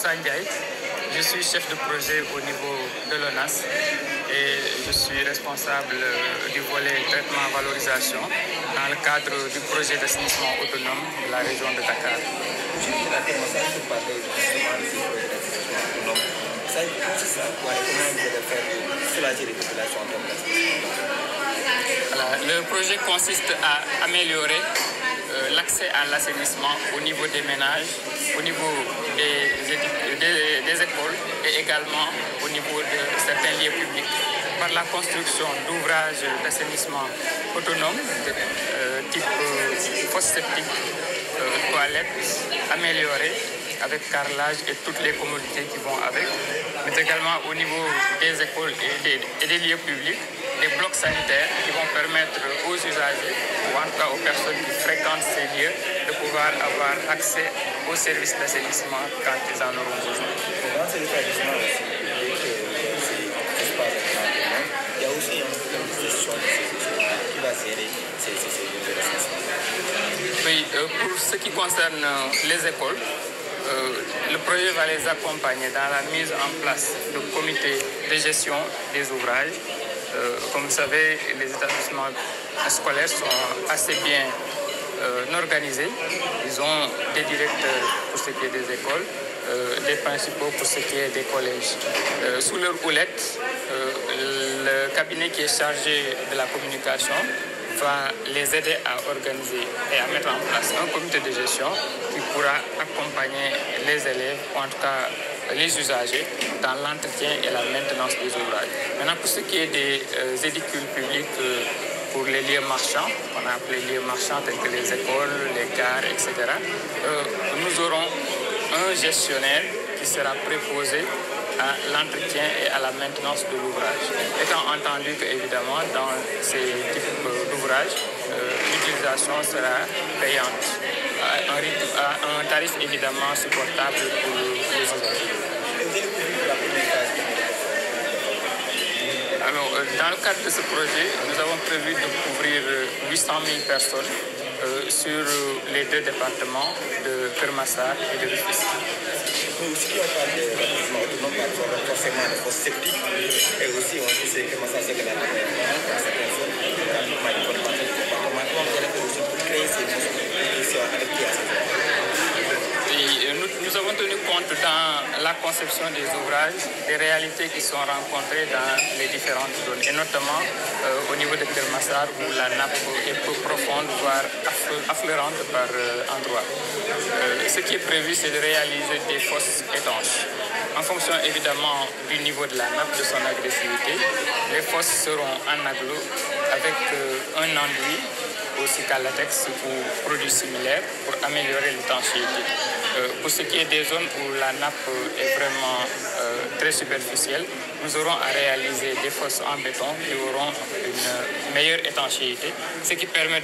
Moussa Ndiaye. Je suis chef de projet au niveau de l'ONAS et je suis responsable du volet traitement-valorisation dans le cadre du projet d'assainissement autonome de la région de Dakar. Le projet consiste à améliorer l'accès à l'assainissement au niveau des ménages, au niveau des écoles et également au niveau de certains lieux publics par la construction d'ouvrages d'assainissement autonomes de type fosse septique, toilettes améliorées avec carrelage et toutes les commodités qui vont avec, mais également au niveau des écoles et des lieux publics, des blocs sanitaires qui vont permettre aux usagers, ou en tout cas aux personnes qui fréquentent ces lieux, de pouvoir avoir accès aux services d'assainissement quand ils en auront besoin. Dans ces établissements aussi, il y a aussi une gestion qui va gérer ces assainissement. Oui, pour ce qui concerne les écoles, le projet va les accompagner dans la mise en place de comités de gestion des ouvrages. Comme vous savez, les établissements scolaires sont assez bien organisés. Ils ont des directeurs pour ce qui est des écoles, des principaux pour ce qui est des collèges. Sous leur houlette, le cabinet qui est chargé de la communication va les aider à organiser et à mettre en place un comité de gestion qui pourra accompagner les élèves, ou en tout cas les usagers, dans l'entretien et la maintenance des ouvrages. Maintenant, pour ce qui est des édicules publics pour les lieux marchands, on a appelé lieux marchands tels que les écoles, les gares, etc., nous aurons un gestionnaire qui sera préposé à l'entretien et à la maintenance de l'ouvrage. Étant entendu que, évidemment, dans ces types d'ouvrages, l'utilisation sera payante, à un tarif évidemment supportable pour les usagers. Alors, dans le cadre de ce projet, nous avons prévu de couvrir 800 000 personnes sur les deux départements de Kermassar et de Rufisque. Aussi, on parle de l'assainissement autonome, par exemple, forcément de fosse septique, et aussi on sait que Kermassar, c'est que la certaines zones, pratiquement, il faut partir du département. Comment vous allez faire aussi pour créer ces fosses qui sont adaptées à ces zones? Nous avons tenu compte dans la conception des ouvrages des réalités qui sont rencontrées dans les différentes zones, et notamment au niveau de Kermassar où la nappe est peu profonde, voire affleurante par endroits. Ce qui est prévu, c'est de réaliser des fosses étanches. En fonction évidemment du niveau de la nappe, de son agressivité, les fosses seront en aglo avec un enduit aussi qu'à latex ou produits similaires pour améliorer l'étanchéité. Pour ce qui est des zones où la nappe est vraiment très superficielle, nous aurons à réaliser des fosses en béton qui auront une meilleure étanchéité, ce qui permet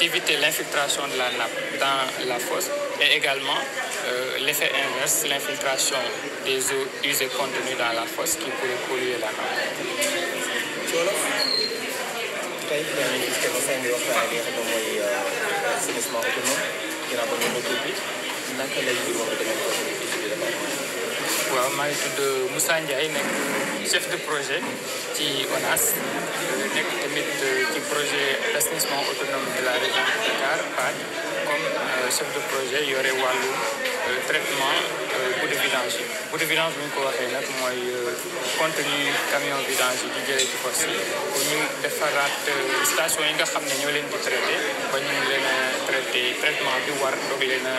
d'éviter l'infiltration de la nappe dans la fosse et également l'effet inverse, l'infiltration des eaux usées contenues dans la fosse qui pourrait polluer la nappe. waaw maa ngi tudd Moussa Ndiaye nekk chef de projet ci ONAS nekk tamit ci projet d'assainissement autonome de la région de Dakar PAD comme chef de projet yore wàllu traitement bout de vidange yi. Bout de vidange bu ñu ko waxee nag mooy contenu camion vidange yi di jëlee ci fosse yi pour ñu defaraat station yi nga xam ne ñoo leen di traité ba ñu leen a traité traitement bi war doog leen a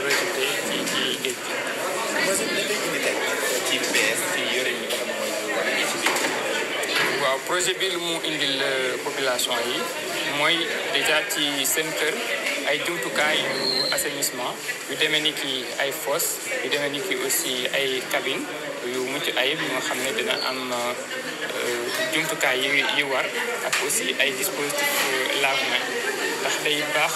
rejeté ci géej gi. waaw projet bi lu mu indil population yi mooy déjà ci seen kër ay jumtukaay yu assainissement yu demee ni ki ay fosse yu demee ni ki aussi ay cabine yu mucc ayib yu nga xam ne dina am jumtukaay yi war ak aussi ay dispositif lave-mains ndax day baax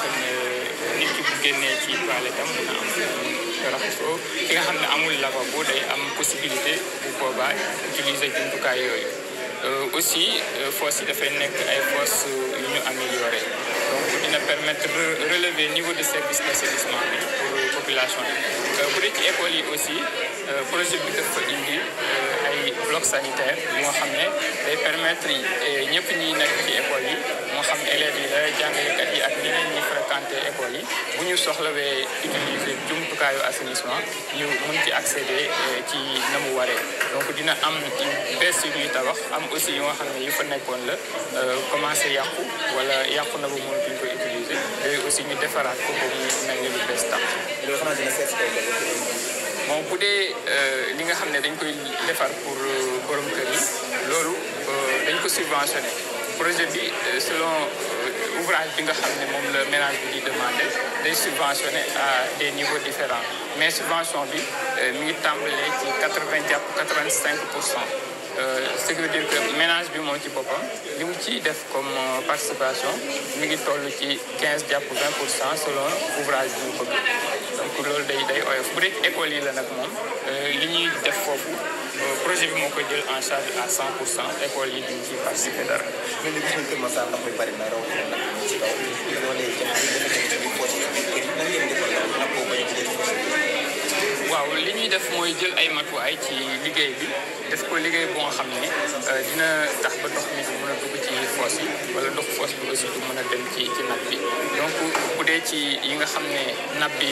nit ki bu génnee ci toilette am dina am raxasoo ki nga xam ne amul lavabo day am possibilité bu boobaa utiliser jumtukaay yooyu aussi fosse yi dafay nekk ay fosse yu ñu amélioré donc dina permettre relever niveau de service d'assainissement bi pour population yi. bu dee ci école yi aussi projet bi dafa indi ay bloc sanitaire moo xam ne day permettre ñëpp ñi nekk ci école yi moo xam élèves yi la jàngalekat yi ak ñeneen ñi fréquenter école yi bu ñu soxlawee utiliser jumtukaayu assainissement ñu mun ci accéder ci na mu waree. donc dina am bees yu ñuy tabax am aussi yoo xam ne yu fa nekkoon la commencé yàqu wala yàqu na ba mënatuñ ko utiliser yooyu aussi ñu defaraat ko ba mu mel ni lu bees tax. loolu xanaa dina seet si kay bon bu dee li nga xam ne dañ koy defar pour borom kër yi loolu dañ ko subventionné projet bi selon ouvrage bi nga xam ne moom la ménage bi di demandé day subventionné à des niveaux différents mais subvention bi mi ngi tàmbalee ci 80 jàpp 85%. Ce qui veut dire que ménage bi moom ci boppam li mu ciy def comme participation mi ngi toll ci 15 jàpp 20% selon ouvrage bi mu bëgg donc loolu day oyof bu dee école yi la nag moom li ñuy def foofu projet bi moo koy jël en charge à 100% école yi duñ ciy participer dara. mais ñu gis nañ Kër Massar ndox mi bari na rawatina nag ci kaw loolee waaw li ñuy def mooy jël ay matuwaay ci liggéey bi def ko liggéey boo xam ne dina tax ba ndox mi du mën a dugg ci fosse yi wala ndox fosse bi aussi du mën a dem ci nappe bi donc bu dee ci yi nga xam ne nappe bi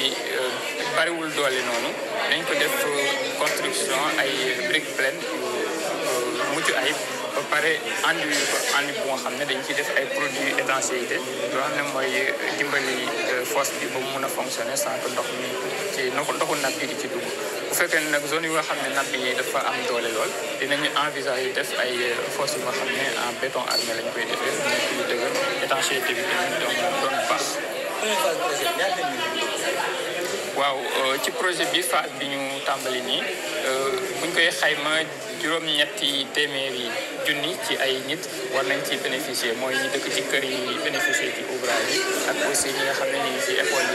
bariwul doole noonu dañ ko def construction ay briques pleines mucc ayib ba pare andi bu nga xam ne dañ ciy def ay produits étanchéité yoo xam ne mooy dimbali fosse bi ba mu mun a fonctionner sans que ndox mi ci ndoxu nappe bi di ci dugg. bu fekkee ne nag zone yi nga xam ne nappe bi dafa am doole lool dinañu envisager def ay fosse yu nga xam ne en béton armé lañ koy defee nekk yu dëgër étanchéité bi tamit doon baax. waaw ci projet bi phase bi ñu tàmbali nii buñ koy xayma juróom-ñetti téeméeri junni ci ay nit war nañ ci bénéficier mooy ñi dëkk ci kër yi bénéficier ci ouvrage yi ak aussi ñi nga xam ne nii ci école yi